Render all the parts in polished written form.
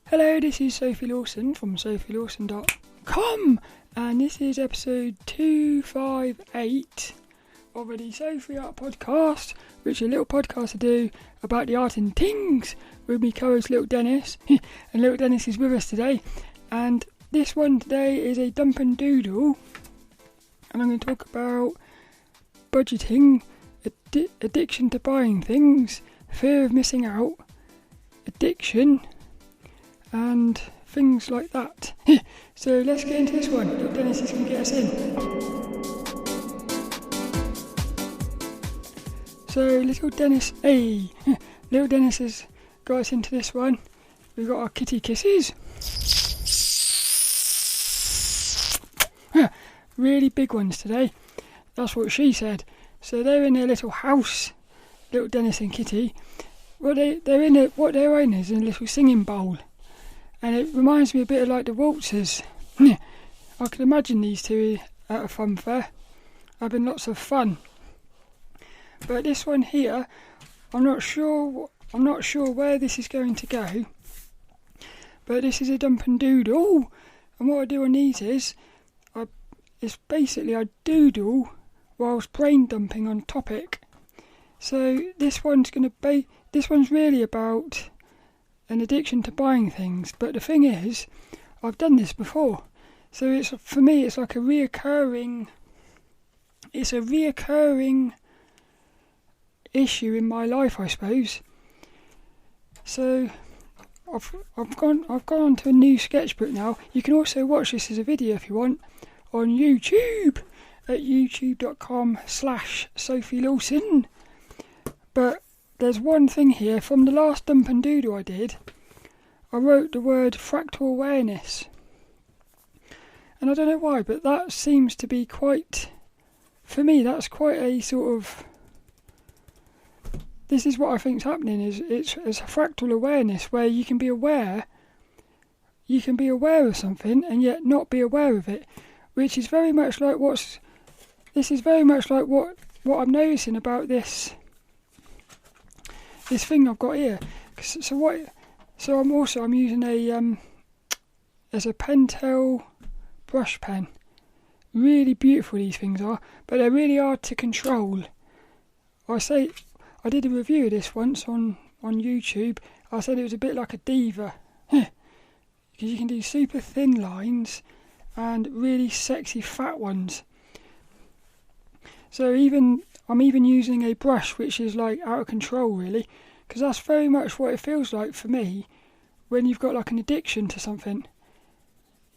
Hello, this is Sophie Lawson from sophielawson.com, and this is episode 258 of the Sophie Art Podcast, which is a little podcast I do about the art and tings with me co-host lilDENNiS, and lilDENNiS is with us today, and this one today is a Dump and Doodle, and I'm going to talk about budgeting, addiction to buying things, fear of missing out, addiction, and things like that. So let's get into this one. lilDENNiS is going to get us in. So lilDENNiS has got us into this one. We've got our kitty kisses. Really big ones today. That's what she said. So they're in their little house, lilDENNiS and Kitty. Well, they're in what they're in is in a little singing bowl. And it reminds me a bit of like the waltzers. I can imagine these two at a fun fair, having lots of fun. But this one here, I'm not sure where this is going to go. But this is a Dump and Doodle, and what I do on these is, I doodle whilst brain dumping on topic. So this one's really about an addiction to buying things, but the thing is, I've done this before, so it's like a reoccurring issue in my life, I suppose. So I've gone on to a new sketchbook now. You can also watch this as a video if you want on YouTube at youtube.com/Sophie Lawson. But there's one thing here from the last Dump and Doodle I did. I wrote the word fractal awareness. And I don't know why, but that seems to be for me, that's quite a sort of, this is what I think's happening, is it's a fractal awareness where you can be aware of something and yet not be aware of it, which is very much like what I'm noticing about this thing I've got here. So I'm using as a Pentel brush pen. Really beautiful these things are, but they're really hard to control. I did a review of this once on YouTube. I said it was a bit like a diva, because you can do super thin lines and really sexy fat ones. So I'm even using a brush which is like out of control, really, because that's very much what it feels like for me when you've got like an addiction to something.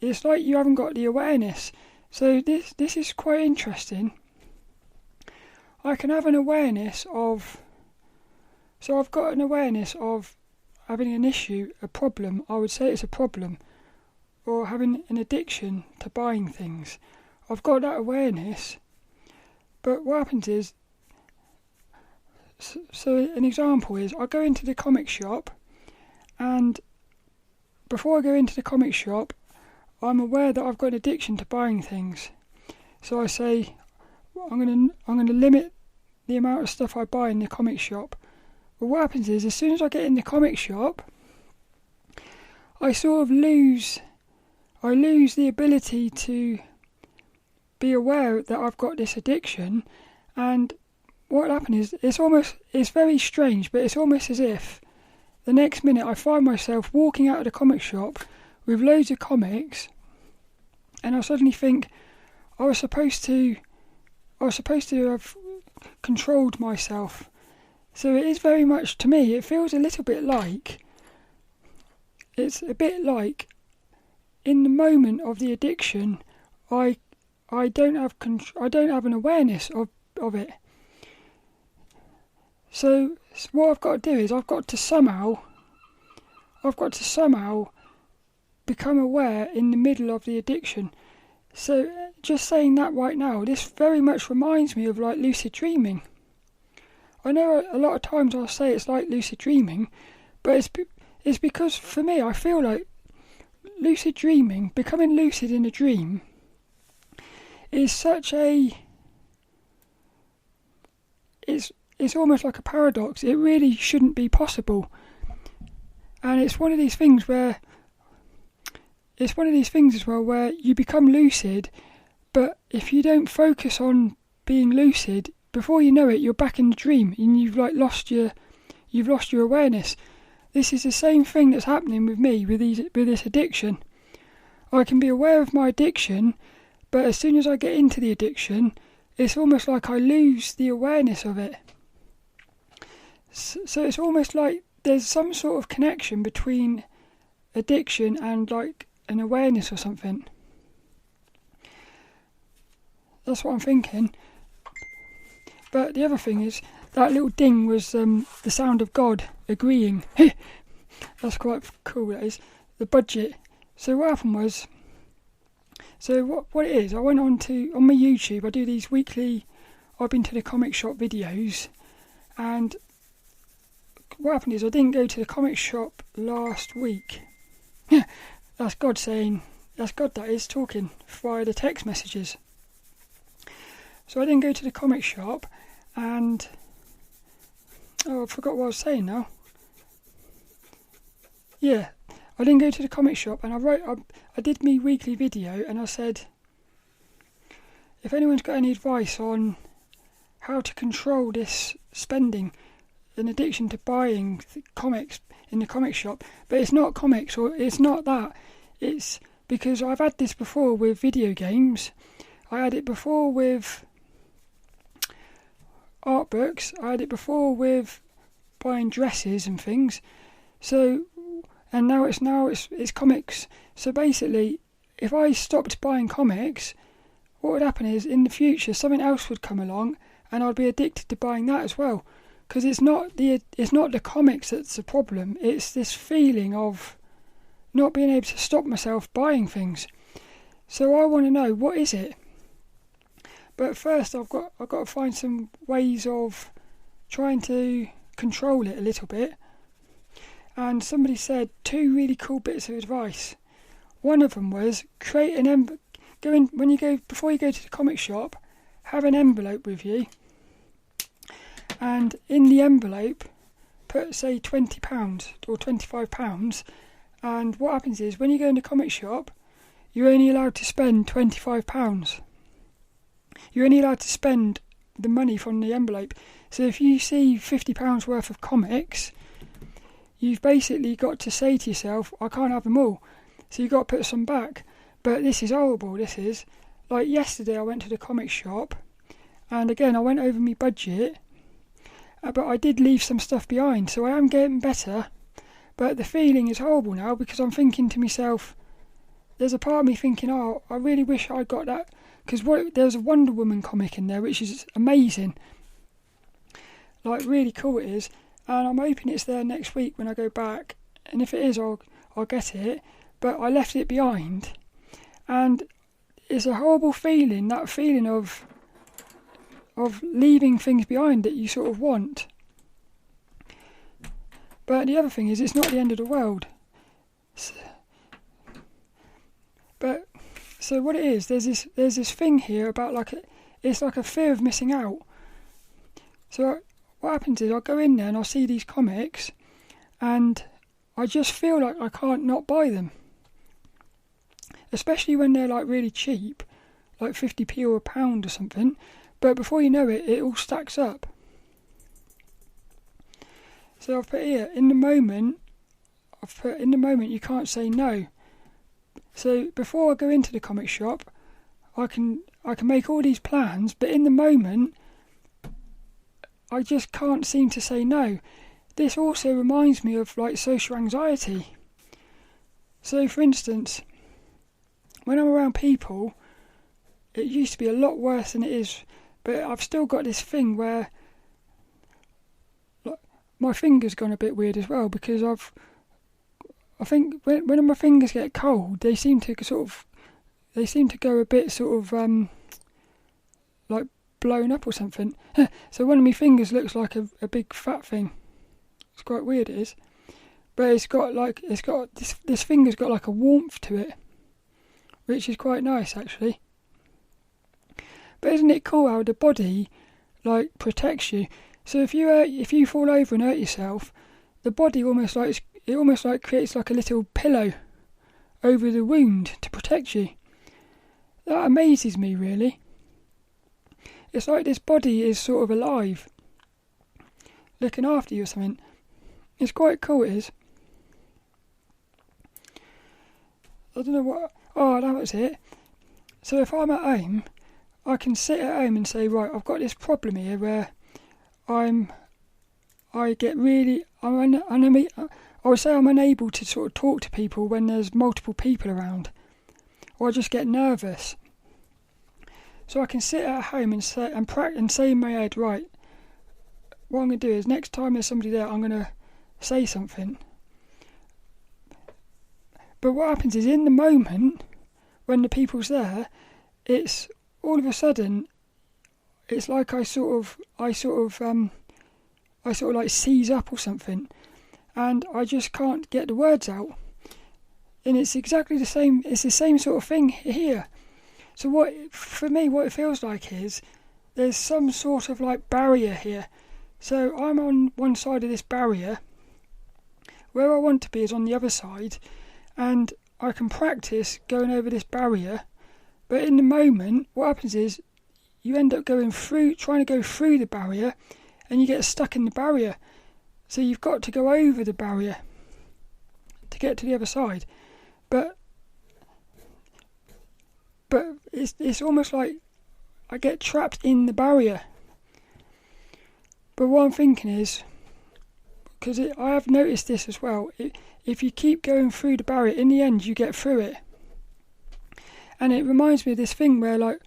It's like you haven't got the awareness. So this is quite interesting. I can have an awareness of... So I've got an awareness of having an issue, a problem. I would say it's a problem. Or having an addiction to buying things. I've got that awareness. But what happens is... So an example is, I go into the comic shop, and before I go into the comic shop, I'm aware that I've got an addiction to buying things. So I say, I'm going to limit the amount of stuff I buy in the comic shop. But what happens is, as soon as I get in the comic shop, I sort of lose the ability to be aware that I've got this addiction, and what happens is, it's very strange, but it's almost as if the next minute I find myself walking out of the comic shop with loads of comics, and I suddenly think I was supposed to have controlled myself. So it is very much, to me, it feels a little bit like, it's a bit like in the moment of the addiction, I don't have an awareness of it. So what I've got to do is I've got to somehow become aware in the middle of the addiction. So just saying that right now, this very much reminds me of like lucid dreaming. I know a lot of times I'll say it's like lucid dreaming, but it's because for me I feel like lucid dreaming, becoming lucid in a dream, is such a... It's almost like a paradox. It really shouldn't be possible. And it's one of these things where it's one of these things as well where you become lucid, but if you don't focus on being lucid, before you know it, you're back in the dream and you've lost your awareness. This is the same thing that's happening with me with this addiction. I can be aware of my addiction, but as soon as I get into the addiction, it's almost like I lose the awareness of it. So it's almost like there's some sort of connection between addiction and like an awareness or something. That's what I'm thinking. But the other thing is, that little ding was the sound of God agreeing. That's quite cool, that is. The budget. So what happened was, what it is, I went on my YouTube, I do these weekly, I've been to the comic shop videos, and what happened is I didn't go to the comic shop last week. That's God saying, that's God that is talking via the text messages. So I didn't go to the comic shop, and I forgot what I was saying now. Yeah, I didn't go to the comic shop, and I did my weekly video, and I said, if anyone's got any advice on how to control this spending, an addiction to buying comics in the comic shop, but it's not comics, or it's not that. It's because I've had this before with video games. I had it before with art books. I had it before with buying dresses and things. So, and now it's comics. So basically, if I stopped buying comics, what would happen is in the future something else would come along, and I'd be addicted to buying that as well. Because it's not the comics that's the problem. It's this feeling of not being able to stop myself buying things. So I want to know, what is it? But first, I've got to find some ways of trying to control it a little bit. And somebody said 2 really cool bits of advice. One of them was create an before you go to the comic shop, have an envelope with you. And in the envelope, put say £20 or £25. And what happens is, when you go in the comic shop, you're only allowed to spend £25. You're only allowed to spend the money from the envelope. So if you see £50 worth of comics, you've basically got to say to yourself, I can't have them all. So you've got to put some back. But this is horrible, this is. Like yesterday I went to the comic shop, and again I went over my budget, but I did leave some stuff behind, so I am getting better. But the feeling is horrible now, because I'm thinking to myself, there's a part of me thinking, oh, I really wish I got that, because there's a Wonder Woman comic in there which is amazing, like really cool it is, and I'm hoping it's there next week when I go back, and if it is I'll get it. But I left it behind, and it's a horrible feeling, that feeling of leaving things behind that you sort of want. But the other thing is, it's not the end of the world. But so what it is, there's this thing here about it's like a fear of missing out. So what happens is, I'll go in there and I'll see these comics, and I just feel like I can't not buy them. Especially when they're like really cheap, like 50p or £1 or something. But before you know it, it all stacks up. So I've put here, in the moment you can't say no. So before I go into the comic shop, I can make all these plans, but in the moment, I just can't seem to say no. This also reminds me of like social anxiety. So for instance, when I'm around people, it used to be a lot worse than it is, but I've still got this thing where my fingers gone a bit weird as well, because I think when my fingers get cold, they seem to go a bit sort of like blown up or something. So one of my fingers looks like a big fat thing. It's quite weird, it is. But this finger's got like a warmth to it, which is quite nice actually. But isn't it cool how the body like protects you? So if you fall over and hurt yourself, the body almost like creates like a little pillow over the wound to protect you. That amazes me, really. It's like this body is sort of alive, looking after you or something. It's quite cool, it is. I don't know what... Oh, that was it. So if I'm at home, I can sit at home and say, right, I've got this problem here where I would say I'm unable to sort of talk to people when there's multiple people around, or I just get nervous. So I can sit at home and say in my head, right, what I'm going to do is next time there's somebody there, I'm going to say something. But what happens is in the moment when the people's there, it's all of a sudden, it's like I sort of like seize up or something, and I just can't get the words out. And it's exactly the same. It's the same sort of thing here. So what it feels like is there's some sort of like barrier here. So I'm on one side of this barrier. Where I want to be is on the other side, and I can practice going over this barrier. But in the moment, what happens is you end up trying to go through the barrier, and you get stuck in the barrier. So you've got to go over the barrier to get to the other side. But it's almost like I get trapped in the barrier. But what I'm thinking is, because I have noticed this as well, if you keep going through the barrier, in the end you get through it. And it reminds me of this thing where, like,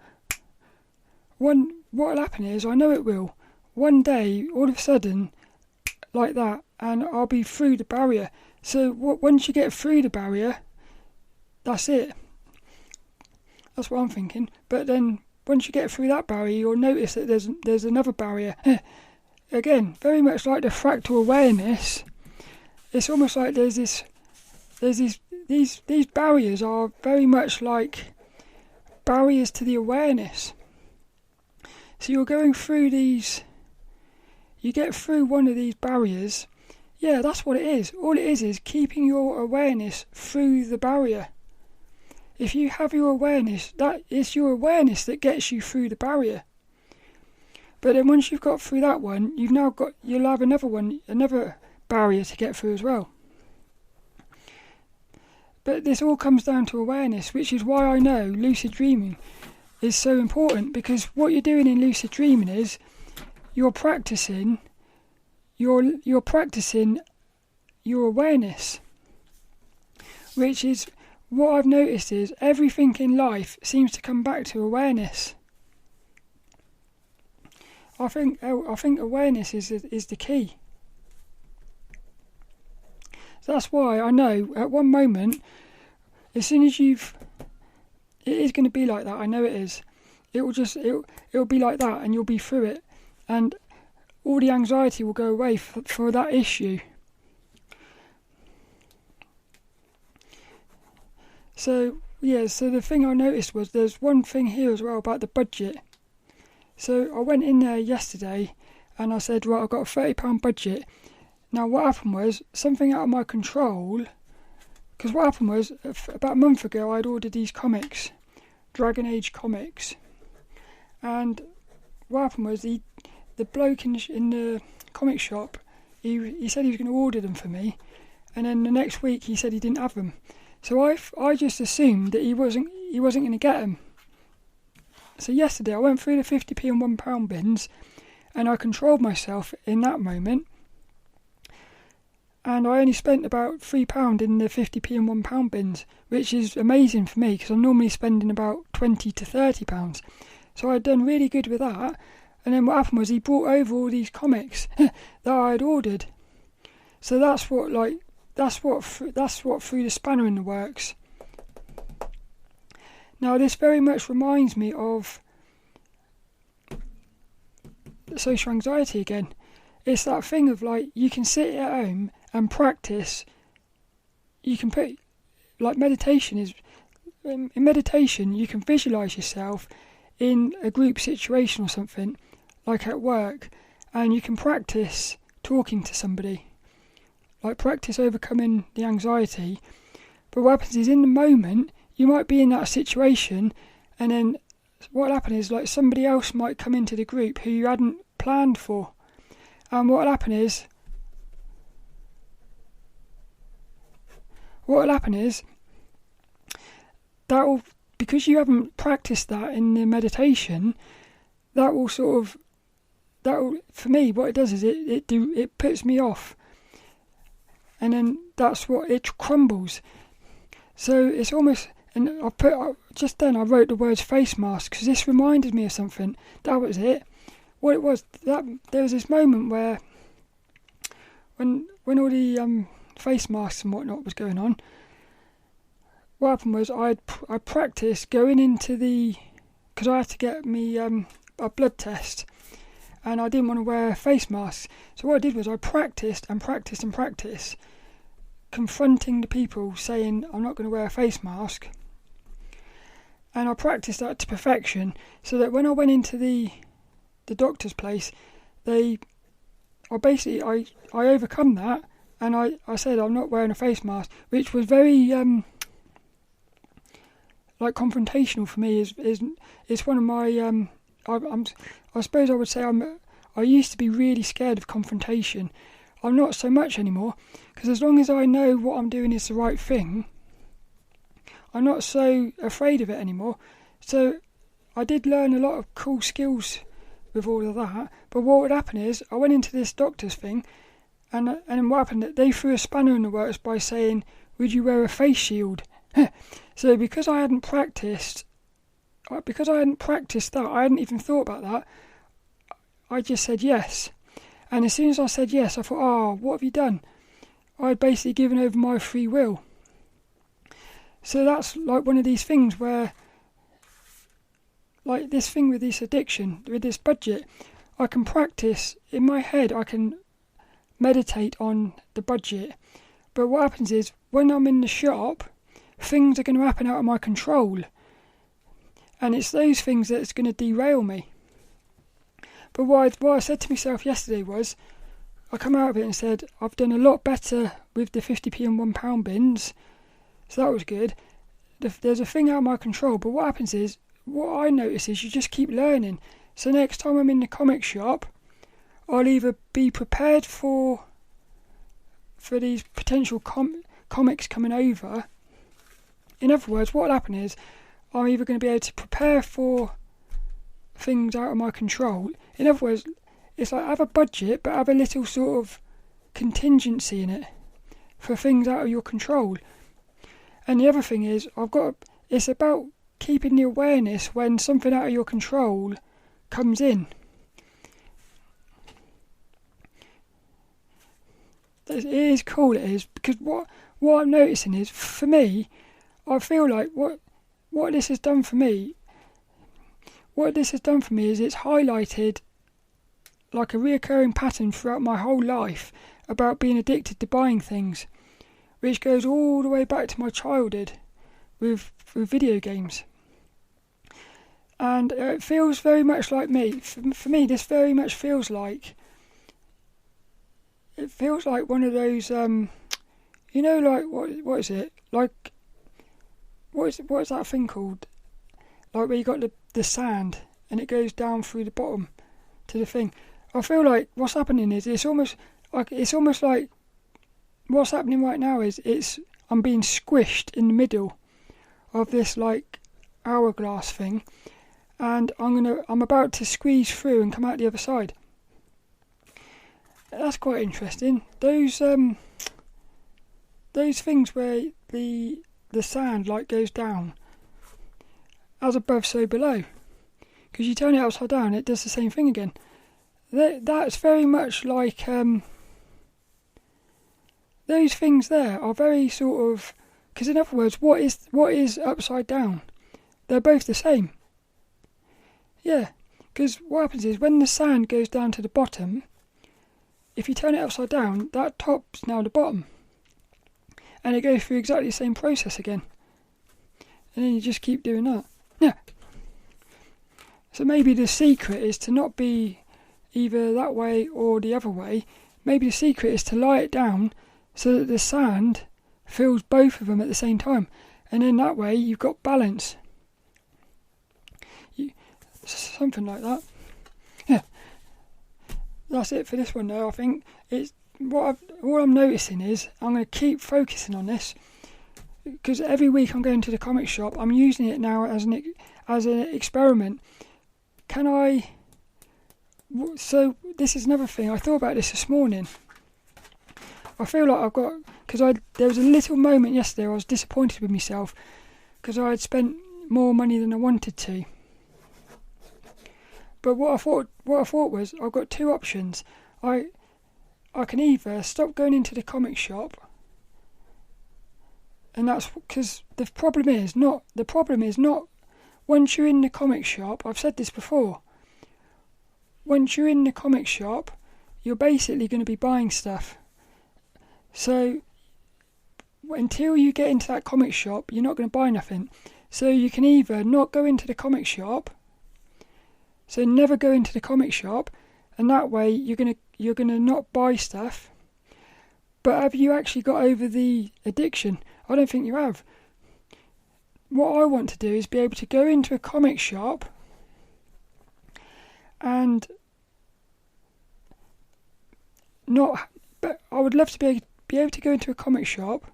what'll happen is, I know it will, one day, all of a sudden, like that, and I'll be through the barrier. So once you get through the barrier, that's it. That's what I'm thinking. But then, once you get through that barrier, you'll notice that there's another barrier. Again, very much like the fractal awareness, it's almost like these barriers are very much like barriers to the awareness. So you're going through these, you get through one of these barriers. Yeah, that's what it is. All it is keeping your awareness through the barrier. If you have your awareness, that is your awareness that gets you through the barrier. But then once you've got through that one, you'll have another barrier to get through as well. But this all comes down to awareness, which is why I know lucid dreaming is so important, because what you're doing in lucid dreaming is you're practicing your awareness, which is what I've noticed is everything in life seems to come back to awareness. I think awareness is the key. So that's why I know at one moment, as soon as it is going to be like that. I know it is. It'll be like that, and you'll be through it, and all the anxiety will go away for that issue. So the thing I noticed was there's one thing here as well about the budget. So I went in there yesterday and I said, right, I've got a £30 budget. Now what happened was something out of my control, because what happened was about a month ago I'd ordered these comics, Dragon Age comics, and what happened was the bloke in the comic shop, he said he was going to order them for me, and then the next week he said he didn't have them. So I just assumed that he wasn't going to get them. So yesterday I went through the 50p and £1 bins, and I controlled myself in that moment, and I only spent about £3 in the 50p and £1 bins, which is amazing for me because I'm normally spending about £20 to £30. So I'd done really good with that, and then what happened was he brought over all these comics that I had ordered. So that's what threw the spanner in the works. Now this very much reminds me of social anxiety again. It's that thing of like, you can sit at home and practice. You can put, like, meditation is, in meditation you can visualise yourself in a group situation or something, like at work, and you can practice talking to somebody, like practice overcoming the anxiety But what happens is, in the moment, you might be in that situation, and then what'll happen is, like, somebody else might come into the group who you hadn't planned for. And what'll happen is that'll, because you haven't practiced that in the meditation, that will for me, what it does is it puts me off, and then that's what it crumbles. So it's almost, and I wrote the words face mask, because this reminded me of something. That was it. What it was, that there was this moment where when all the face masks and whatnot was going on, what happened was I practiced going into because I had to get me a blood test, and I didn't want to wear face masks. So what I did was I practiced confronting the people, saying I'm not going to wear a face mask. And I practiced that to perfection, so that when I went into the doctor's place, I overcome that, and I said I'm not wearing a face mask, which was very like confrontational for me. Is one of my I suppose I would say I used to be really scared of confrontation. I'm not so much anymore, because as long as I know what I'm doing is the right thing, I'm not so afraid of it anymore. So I did learn a lot of cool skills with all of that. But what would happen is, I went into this doctor's thing, and what happened, they threw a spanner in the works by saying, would you wear a face shield? So because I hadn't practiced that, I hadn't even thought about that, I just said yes. And as soon as I said yes, I thought, what have you done? I'd basically given over my free will. So that's like one of these things where, like this thing with this addiction, with this budget, I can practice in my head, I can meditate on the budget. But what happens is, when I'm in the shop, things are going to happen out of my control. And it's those things that's going to derail me. But what I said to myself yesterday was, I come out of it and said, I've done a lot better with the 50p and £1 bins. So that was good. There's a thing out of my control. But what happens is, what I notice is you just keep learning. So next time I'm in the comic shop, I'll either be prepared for these potential comics coming over. In other words, what will happen is, I'm either going to be able to prepare for things out of my control. In other words, it's like have a budget, but have a little sort of contingency in it for things out of your control. And the other thing is, it's about keeping the awareness when something out of your control comes in. It is cool, it is, because what I'm noticing is, for me, I feel like what this has done for me is it's highlighted like a reoccurring pattern throughout my whole life about being addicted to buying things, which goes all the way back to my childhood with video games. And it feels very much like me. For me, this very much feels like one of those, like what is it? Like what is that thing called? Like where you got the sand and it goes down through the bottom to the thing. I feel like what's happening is it's almost like what's happening right now is I'm being squished in the middle of this like hourglass thing, and I'm about to squeeze through and come out the other side. That's quite interesting. Those things where the sand like goes down, as above so below, because you turn it upside down, it does the same thing again. That's very much like those things there are very sort of, because in other words, what is upside down? They're both the same. Yeah, because what happens is when the sand goes down to the bottom, if you turn it upside down, that top's now the bottom, and it goes through exactly the same process again, and then you just keep doing that. Yeah. So maybe the secret is to not be either that way or the other way. Maybe the secret is to lie it down so that the sand fills both of them at the same time, and then that way you've got balance. Something like that. Yeah, that's it for this one though. I think it's all I'm noticing is I'm going to keep focusing on this, because every week I'm going to the comic shop. I'm using it now as an experiment. So this is another thing. I thought about this morning. I feel like there was a little moment yesterday I was disappointed with myself because I had spent more money than I wanted to. But what I thought was, I've got two options. I can either stop going into the comic shop, and that's because the problem is not once you're in the comic shop. I've said this before. Once you're in the comic shop, you're basically going to be buying stuff. So until you get into that comic shop, you're not going to buy nothing. So you can either not go into the comic shop, so never go into the comic shop, and that way you're gonna not buy stuff. But have you actually got over the addiction? I don't think you have. What I want to do is be able to go into a comic shop and but I would love to be able to go into a comic shop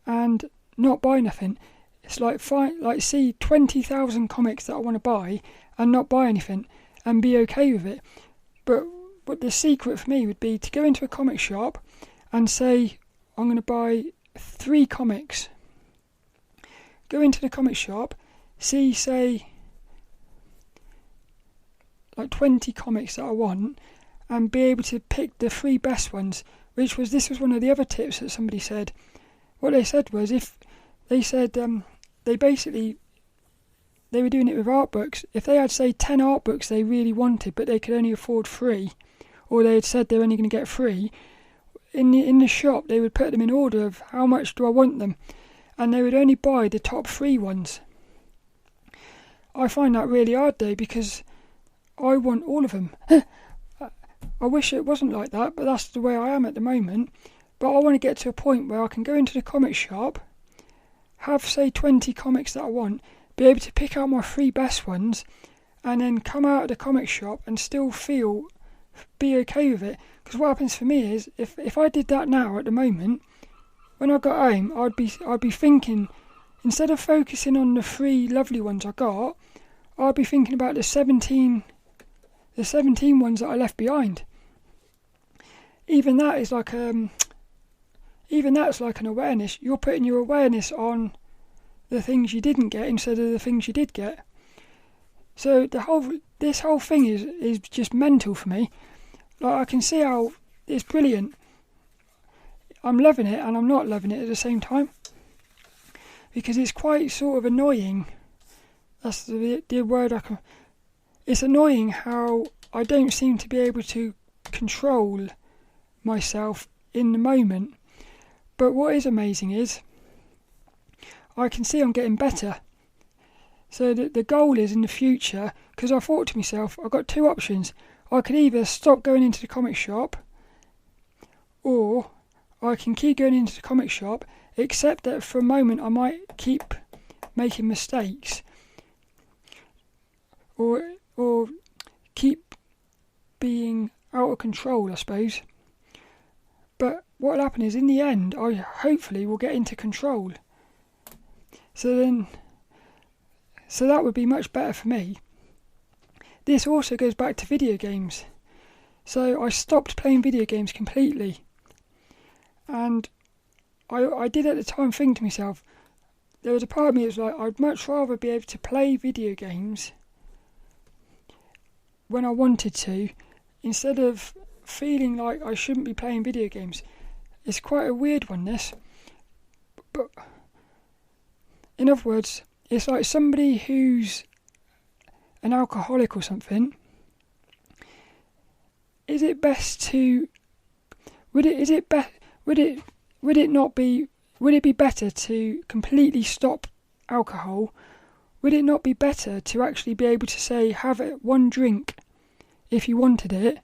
and not buy nothing. It's see 20,000 comics that I want to buy and not buy anything and be okay with it. But the secret for me would be to go into a comic shop and say, I'm going to buy 3 comics. Go into the comic shop, see, say, 20 comics that I want, and be able to pick the 3 best ones. This was one of the other tips that somebody said. What they said was, they were doing it with art books. If they had, say, 10 art books they really wanted, but they could only afford 3, or they had said they were only going to get 3, in the shop they would put them in order of how much do I want them, and they would only buy the top 3 ones. I find that really hard though, because I want all of them. I wish it wasn't like that, but that's the way I am at the moment. But I want to get to a point where I can go into the comic shop, have, say, 20 comics that I want, be able to pick out my 3 best ones, and then come out of the comic shop and still be okay with it. Because what happens for me is, if I did that now at the moment, when I got home, I'd be thinking, instead of focusing on the 3 lovely ones I got, I'd be thinking about the 17 ones that I left behind. Even that's like an awareness. You're putting your awareness on the things you didn't get instead of the things you did get. So this whole thing is just mental for me. I can see how it's brilliant. I'm loving it and I'm not loving it at the same time, because it's quite sort of annoying. That's the word I can. It's annoying how I don't seem to be able to control myself in the moment. But what is amazing is I can see I'm getting better. So the goal is in the future, because I thought to myself, I've got 2 options. I could either stop going into the comic shop, or I can keep going into the comic shop, except that for a moment I might keep making mistakes, or keep being out of control, I suppose. But what will happen is, in the end, I hopefully will get into control. So that would be much better for me. This also goes back to video games. So I stopped playing video games completely. And I did at the time think to myself, there was a part of me that was like, I'd much rather be able to play video games when I wanted to, instead of feeling like I shouldn't be playing video games. It's quite a weird one, this. But in other words, it's like somebody who's an alcoholic or something. Would it be better to completely stop alcohol? Would it not be better to actually be able to say, have it 1 drink if you wanted it,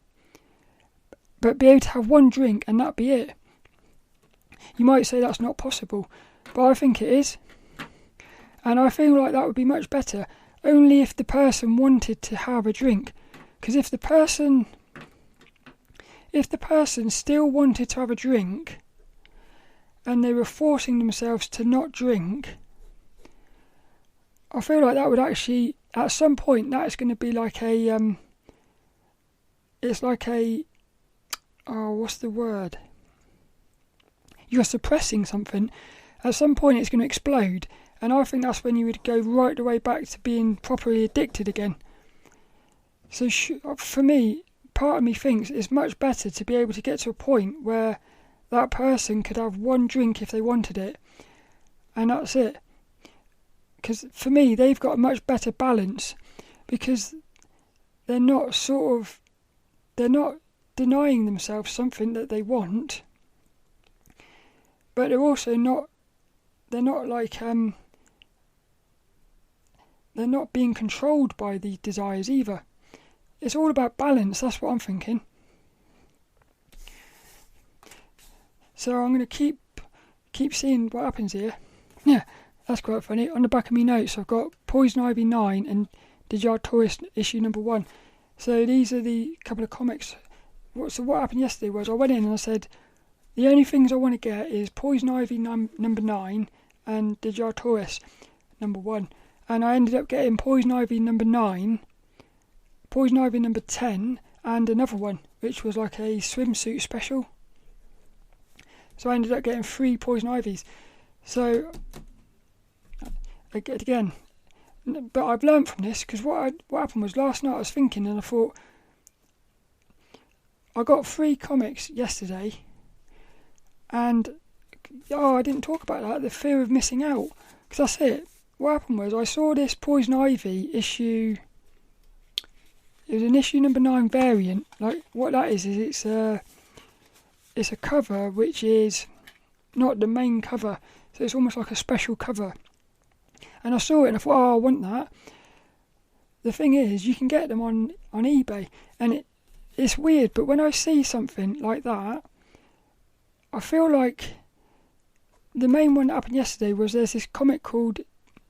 but be able to have 1 drink and that be it? You might say that's not possible, but I think it is. And I feel like that would be much better, only if the person wanted to have a drink. Because if the person still wanted to have a drink, and they were forcing themselves to not drink, I feel like that would actually, at some point, that's going to be like a, it's like a, oh, what's the word? You're suppressing something. At some point it's going to explode, and I think that's when you would go right the way back to being properly addicted again. So for me, part of me thinks it's much better to be able to get to a point where that person could have one drink if they wanted it, and that's it. Because for me, they've got a much better balance, because they're not denying themselves something that they want, but they're also not being controlled by the desires either. It's all about balance, that's what I'm thinking. So I'm going to keep seeing what happens here. Yeah, that's quite funny. On the back of my notes I've got Poison Ivy 9 and Digital Tourist issue number 1. So these are the couple of comics. So what happened yesterday was I went in and I said, the only things I want to get is Poison Ivy number 9 and Digital Tourist number 1. And I ended up getting Poison Ivy number 9, Poison Ivy number 10, and another one, which was like a swimsuit special. So I ended up getting 3 Poison Ivies. So, again, but I've learned from this, because what happened was last night I was thinking and I thought, I got 3 comics yesterday, and I didn't talk about that, the fear of missing out, because that's it. What happened was I saw this Poison Ivy issue. It was an issue number 9 variant. Like what that is it's a cover which is not the main cover, so it's almost like a special cover. And I saw it and I thought, oh, I want that. The thing is, you can get them on eBay, and it's weird, but when I see something like that, I feel like the main one that happened yesterday was there's this comic called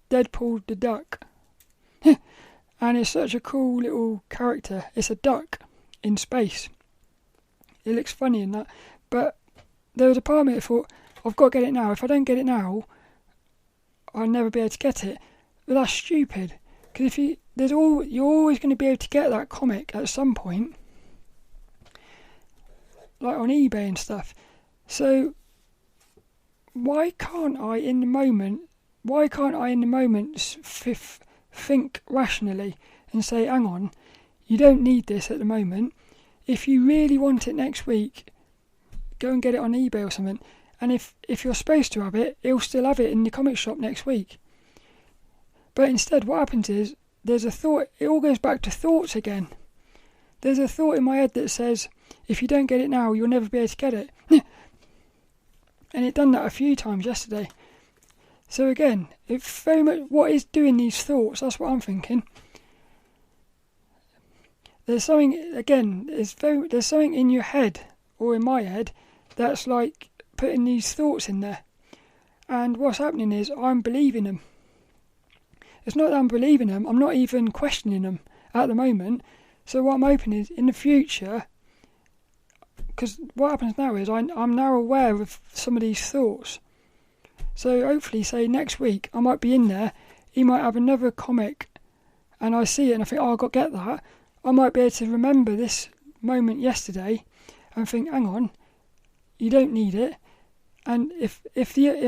Deadpool the Duck. And it's such a cool little character. It's a duck in space. It looks funny in that. But there was a part of me that thought, I've got to get it now. If I don't get it now, I'll never be able to get it. But that's stupid. Because you're always going to be able to get that comic at some point. Like on eBay and stuff. So why can't I in the moment think rationally and say, hang on, you don't need this at the moment. If you really want it next week, go and get it on eBay or something. And if you're supposed to have it, it'll still have it in the comic shop next week. But instead, what happens is, there's a thought, it all goes back to thoughts again. There's a thought in my head that says, if you don't get it now, you'll never be able to get it. And it done that a few times yesterday. So again, it's very much what is doing these thoughts, that's what I'm thinking. There's something in your head, or in my head, that's like putting these thoughts in there. And what's happening is I'm believing them. It's not that I'm believing them, I'm not even questioning them at the moment. So what I'm hoping is, in the future, because what happens now is I'm now aware of some of these thoughts. So hopefully, say next week, I might be in there, he might have another comic, and I see it and I think, oh, I've got to get that. I might be able to remember this moment yesterday and think, hang on, you don't need it. And if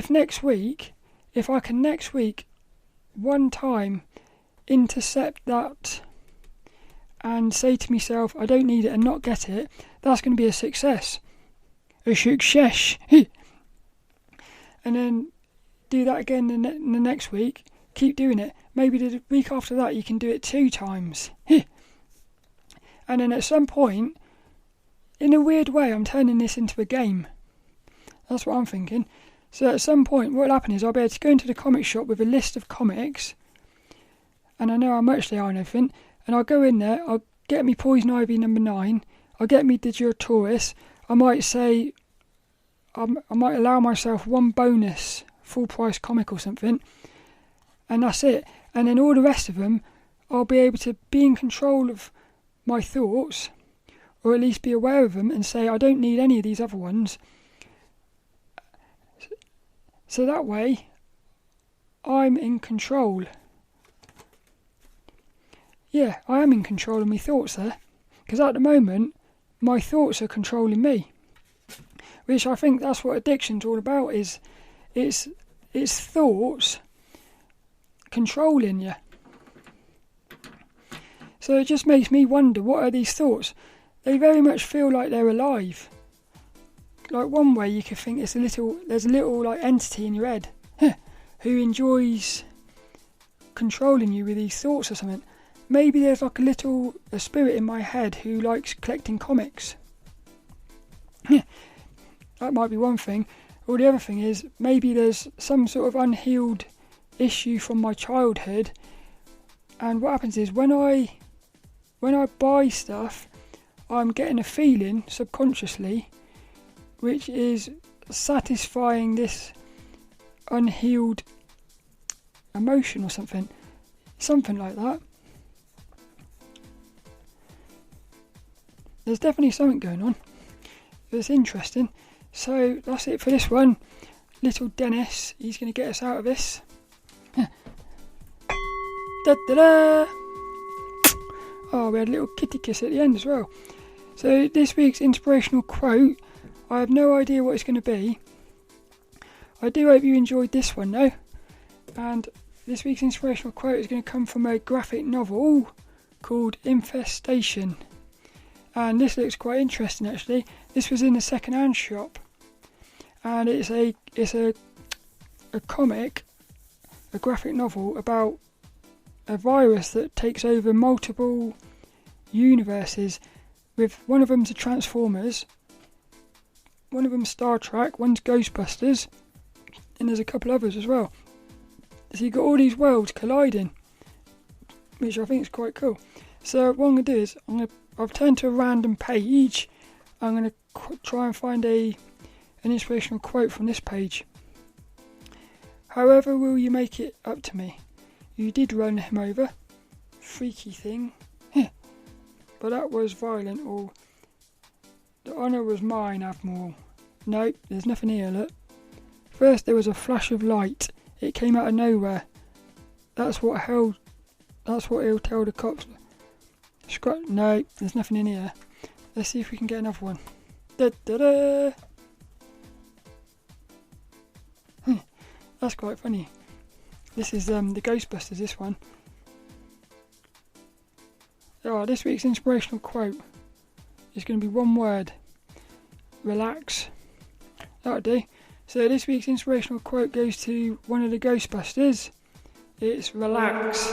next week, if I can next week, one time, intercept that and say to myself, I don't need it, and not get it, that's going to be a success. A success. And then do that again the next week, keep doing it. Maybe the week after that you can do it 2 times. And then at some point, in a weird way, I'm turning this into a game. That's what I'm thinking. So at some point, what will happen is I'll be able to go into the comic shop with a list of comics, and I know how much they are and everything, and I'll go in there, I'll get me Poison Ivy number 9, I'll get me Digital Tourist, I might say, I might allow myself one bonus full price comic or something, and that's it. And then all the rest of them, I'll be able to be in control of my thoughts, or at least be aware of them and say I don't need any of these other ones. So that way I'm in control. Yeah, I am in control of my thoughts there, because at the moment my thoughts are controlling me, which I think that's what addiction's all about. Is it's thoughts controlling you. So it just makes me wonder, what are these thoughts? They very much feel like they're alive. Like one way you could think there's a little like entity in your head who enjoys controlling you with these thoughts or something. Maybe there's like a spirit in my head who likes collecting comics. That might be one thing. Or the other thing is, maybe there's some sort of unhealed issue from my childhood, and what happens is when I buy stuff, I'm getting a feeling subconsciously which is satisfying this unhealed emotion or something like that. There's definitely something going on. It's interesting. So that's it for this one. lilDENNiS, he's going to get us out of this. Da da da! Oh, we had a little kitty kiss at the end as well. So this week's inspirational quote, I have no idea what it's going to be. I do hope you enjoyed this one though. And this week's inspirational quote is going to come from a graphic novel called Infestation. And this looks quite interesting actually. This was in a second-hand shop. And it's a comic, a graphic novel about a virus that takes over multiple universes. With one of them's the Transformers, one of them's Star Trek, one's Ghostbusters, and there's a couple others as well. So you've got all these worlds colliding, which I think is quite cool. So what I'm going to do is, I've turned to a random page. I'm going to try and find an inspirational quote from this page. However will you make it up to me? You did run him over. Freaky thing. But that was violent, or the honour was mine, Admiral. Nope, there's nothing here, look. First there was a flash of light. It came out of nowhere. That's what he'll tell the cops. No, there's nothing in here. Let's see if we can get another one. Da da da! That's quite funny. This is the Ghostbusters, this one. Oh, this week's inspirational quote is going to be one word. Relax. That'll do. So this week's inspirational quote goes to one of the Ghostbusters. It's relax.